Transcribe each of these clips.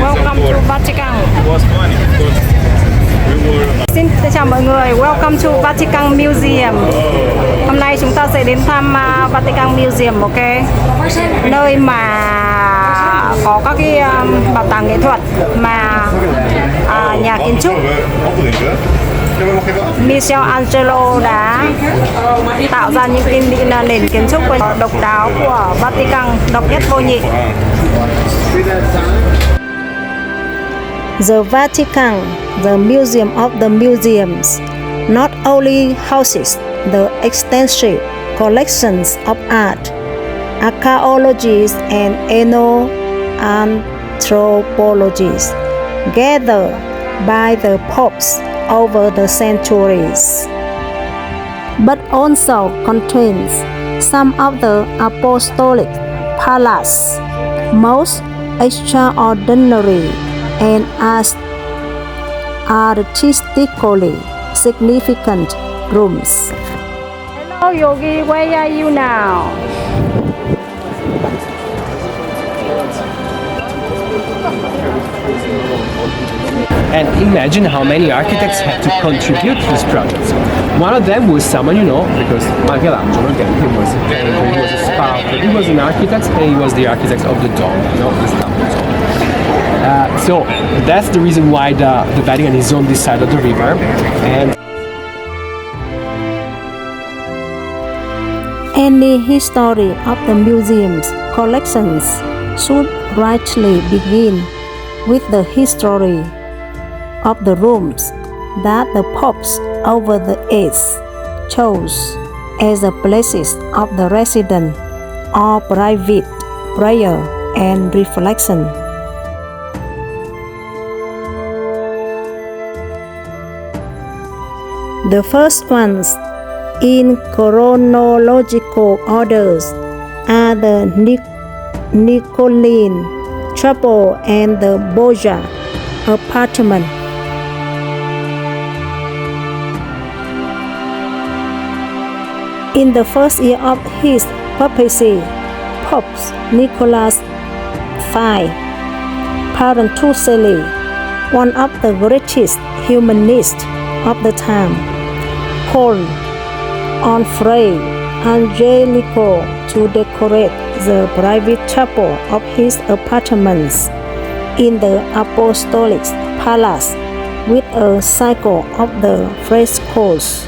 Welcome to Vatican. It was funny because we were. Xin chào mọi người, welcome to Vatican Museum. Hôm nay chúng ta sẽ đến thăm Vatican Museum, ok? Nơi mà có các cái bảo tàng nghệ thuật mà nhà kiến trúc Michelangelo đã tạo ra những cái nền kiến trúc độc đáo của Vatican, độc nhất vô nhị. The Vatican, the museum of the museums, not only houses the extensive collections of art, archaeology and ethno-anthropology gathered by the popes over the centuries, but also contains some of the Apostolic Palace, most extraordinary and artistically significant rooms. Hello Yogi, where are you now? And imagine how many architects had to contribute to this project. One of them was someone you know, because Michelangelo, again, he was a painter, he was a sculptor, he was an architect, and he was the architect of the dome, the Istanbul dome. So that's the reason why the Vatican is on this side of the river. And any history of the museum's collections should rightly begin with the history of the rooms that the popes over the ages chose as the places of the residence or private prayer and reflection. The first ones in chronological orders are the Niccoline Chapel and the Borgia Apartment. In the first year of his papacy, Pope Nicholas V Parentucelli, one of the greatest humanists of the time, called on Fra Angelico to decorate the private chapel of his apartments in the Apostolic Palace with a cycle of the frescoes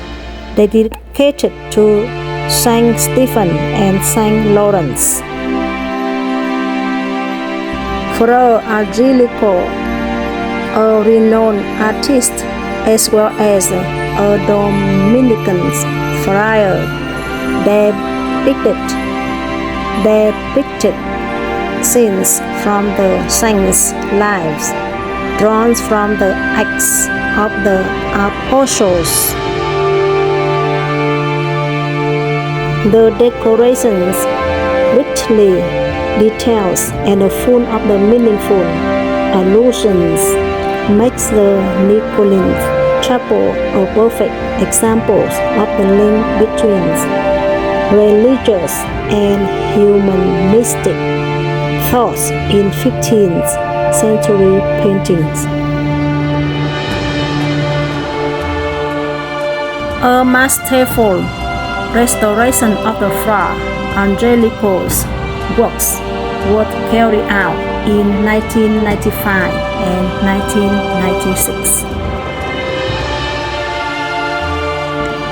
dedicated to Saint Stephen and Saint Lawrence. Fra Angelico, a renowned artist as well as a Dominican friar, depicted scenes from the saints' lives drawn from the Acts of the Apostles. The decorations richly details and full of the meaningful allusions makes the Niccoline Chapel a perfect example of the link between religious and humanistic thoughts in 15th century paintings. A masterful restoration of the Fra Angelico's works was carried out in 1995 and 1996.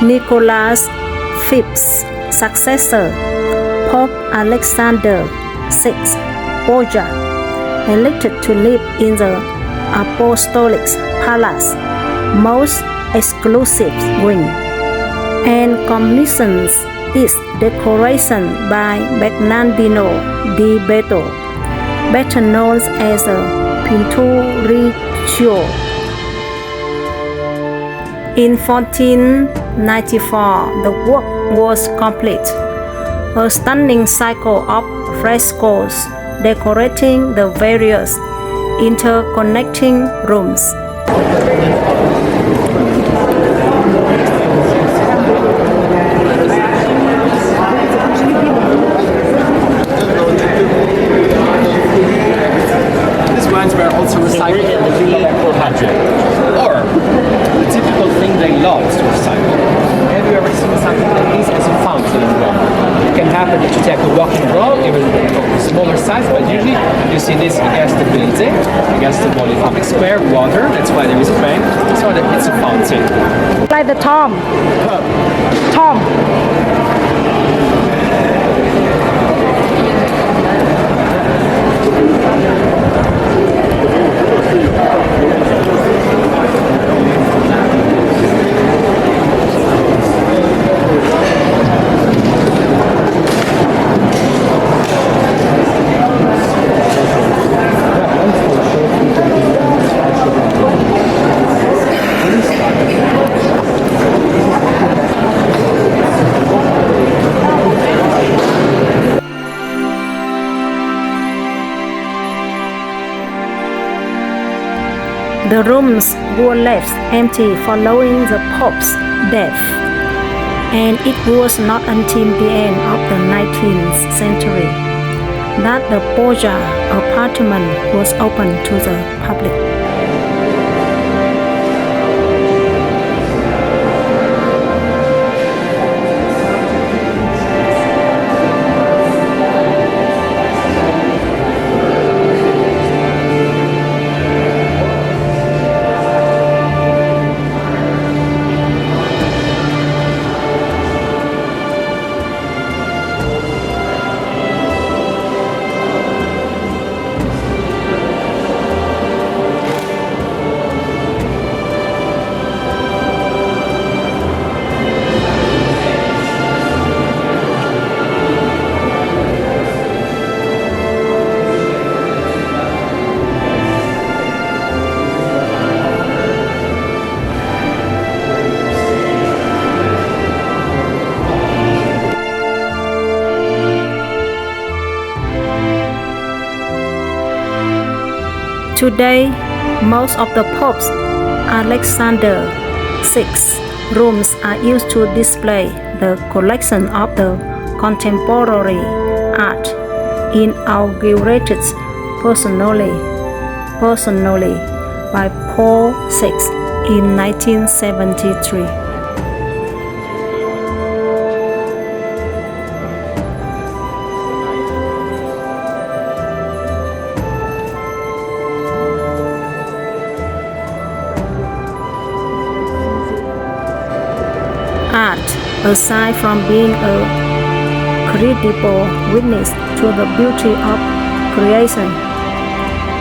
Nicholas V's successor, Pope Alexander VI Borgia, elected to live in the Apostolic Palace, most exclusive wing, and commissions its decoration by Bernardino di Beto, better known as Parentucelli. In 1494, the work was complete, a stunning cycle of frescoes decorating the various interconnecting rooms. ones were also recycled in the Villa 400. Or, the typical thing they love to recycle. Have you ever seen something like this as a fountain in Rome? It can happen that you take a walk in Rome, even smaller size, but usually you see this against the building, against the body public square, water, that's why there is a rain, so that it's a fountain. Like the Tom. Tom. The rooms were left empty following the Pope's death, and it was not until the end of the 19th century that the Borgia Apartment was opened to the public. Today, most of the Pope's Alexander VI rooms are used to display the collection of the contemporary art inaugurated personally by Paul VI in 1973. Art, aside from being a credible witness to the beauty of creation,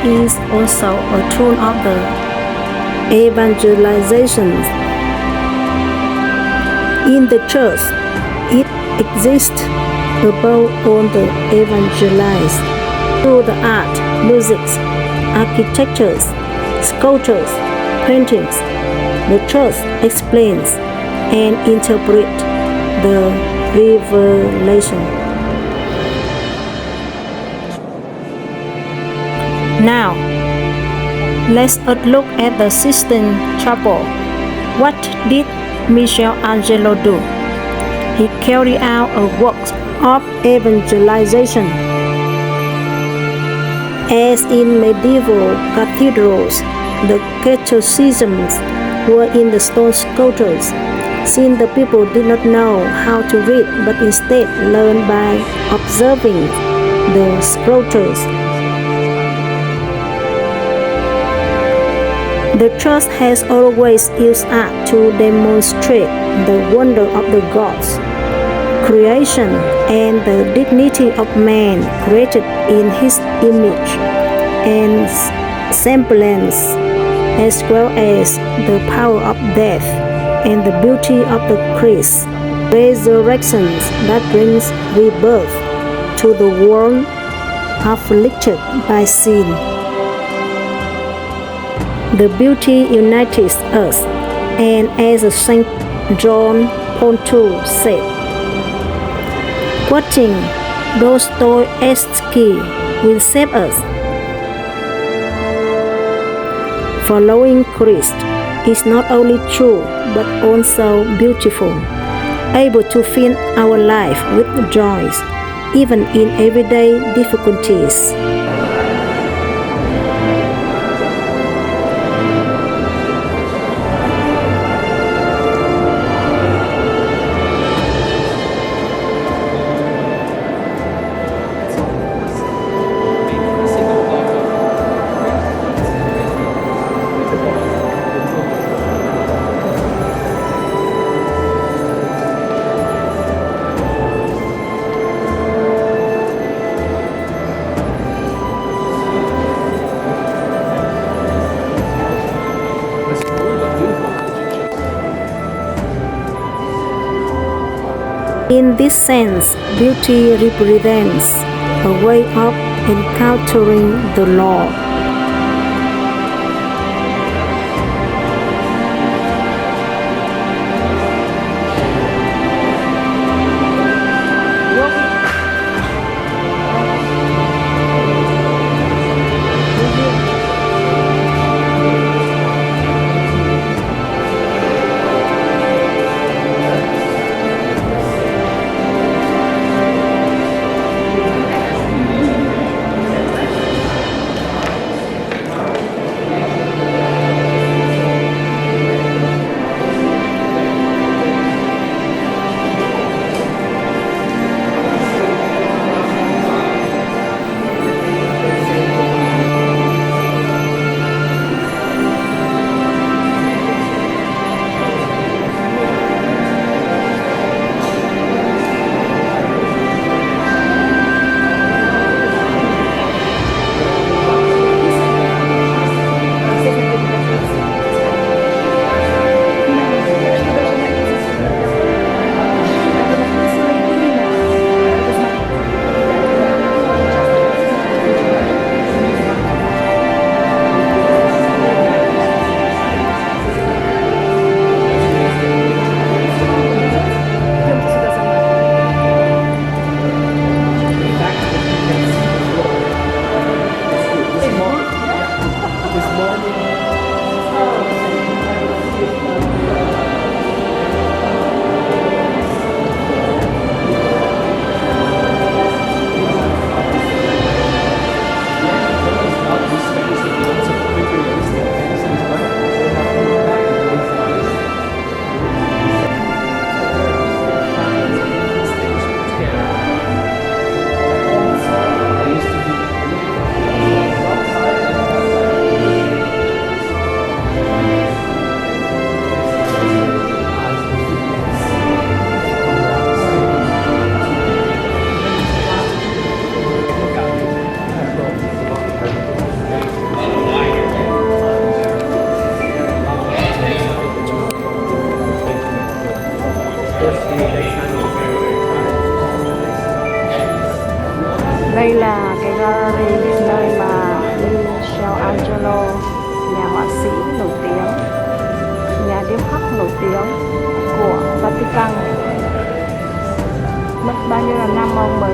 is also a tool of the evangelization. In the church, it exists above all the evangelized through the art, music, architectures, sculptures, paintings. The church explains and interpret the revelation. Now, let's look at the Sistine Chapel. What did Michelangelo do? He carried out a work of evangelization. As in medieval cathedrals, the catecisms were in the stone sculptures, since the people did not know how to read but instead learned by observing the sculptures. The church has always used art to demonstrate the wonder of the gods, creation, and the dignity of man created in his image and semblance, as well as the power of death and the beauty of the Christ, resurrection that brings rebirth to the world afflicted by sin. The beauty unites us, and as Saint John Paul II said, quoting Dostoevsky will save us. Following Christ is not only true but also beautiful, able to fill our life with joys, even in everyday difficulties. In this sense, beauty represents a way of encountering the Lord. Đây là cái gallery nơi mà Fra Angelico, nhà họa sĩ nổi tiếng, nhà điêu khắc nổi tiếng của Vatican, mất bao nhiêu là năm ông mới